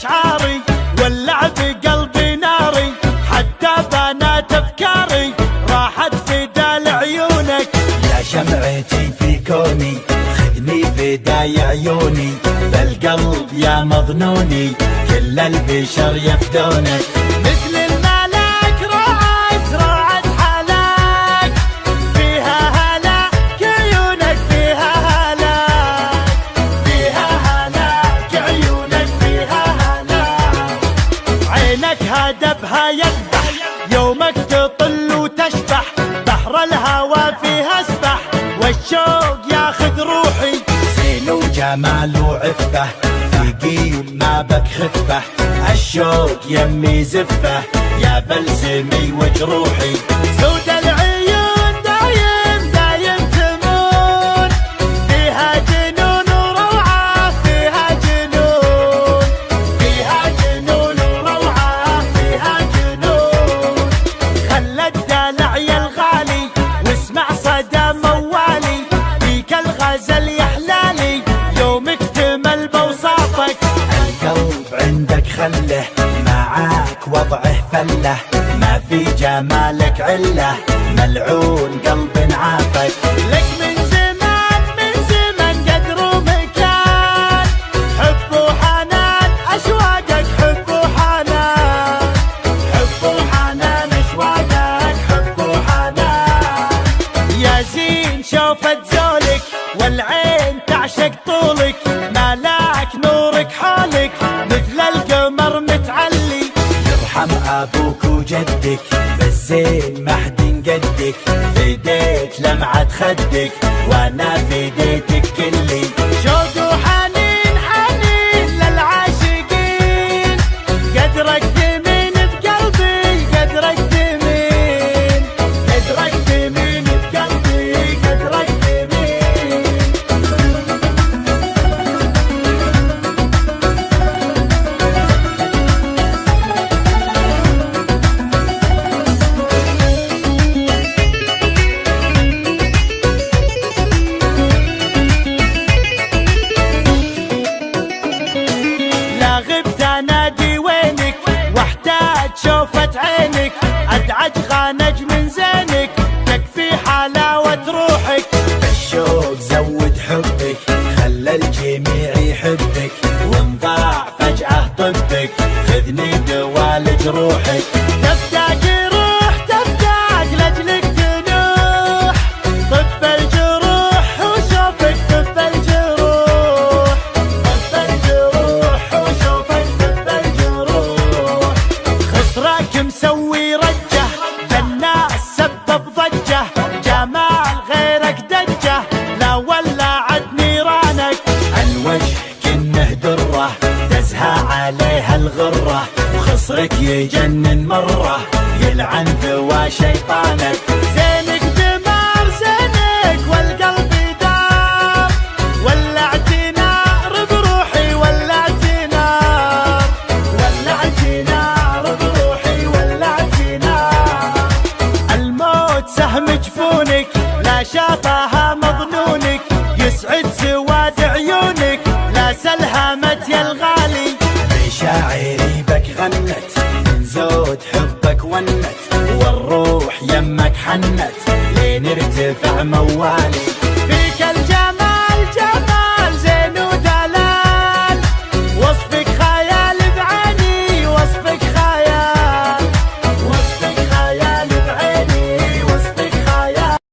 أشعاري واللعب قلبي ناري، حتى بنات أفكاري راحت فدا لعيونك. يا شمعتي في كوني خذني فداي عيوني، بالقلب يا مظنوني كل البشر يفدونك. مثل الملاك راعت حلاك، فيها هلاك عيونك فيها هلاك، فيها هلاك عيونك فيها هلاك. عينك هدبها يذبح يومك تطل وتشبح، بحر الهوى فيها اسبح والشوق ياخذ روحي. زين وجمال وعفه ثقيل ما بك خفه، الشوق يمي زفه يا بلسمي وجروحي. سود العيون دايم تمون، فيها جنون وروعة فيها جنون، فيها جنون وروعة فيها جنون. خلى الدلع يا الغالي واسمع صدى موالي، فيك الغزل يحلالي يوم اكتمل بوصافك. القلب عندك خله معاك وضعه فله، ما في جمالك عله ملعون قلب عافك. لك من زمان قدر ومكان، حب وحنان أشواقك حب وحنان، حب وحنان أشواقك حب وحنان. يا زين شوفت زولك والعين تعشق طولك، ملاك نورك حولك مثل القمر متعلي. يرحم ابوك وجدك بالزين ما حد قدك، فديت لمعة خدك وانا فديتك كلي. شوق وحنين للعاشقين، قدرك ثمين بقلبي قدرك ثمين، قدرك ثمين بقلبي قدرك ثمين. لا غبت انادي وينك واحتاج شوفة عينك، ادعج خانج من زينك تكفي حلاوة روحك. الشوق زود حبك خلى الجميع يحبك، وانضاع فجأة طبك خذني دوالج روحك. تفتاك روح تفتاك لاجلك تنوح، طب الجروح وشوفك طب الجروح، طب الجروح وشوفك طب الجروح. خسرك مسوي رجه بالناس سبب ضجه، جمال غيرك دجه لا ولعت نيرانك. الوجه كنه دره تزهى عليها الغره، وخصرك يجنن مره يلعن ذوى شيطانك. زينك دمار زينك والقلب دار، ولعت نار بروحي ولعت نار، ولعت نار بروحي ولعت نار. الموت سهم جفونك لا شافها مظنونك، يسعد سواد عيونك لا سلهمت يا الغالي. مشاعري بك غنت من زود حبك ونت، والروح يمك حنت لين ارتفع موالي.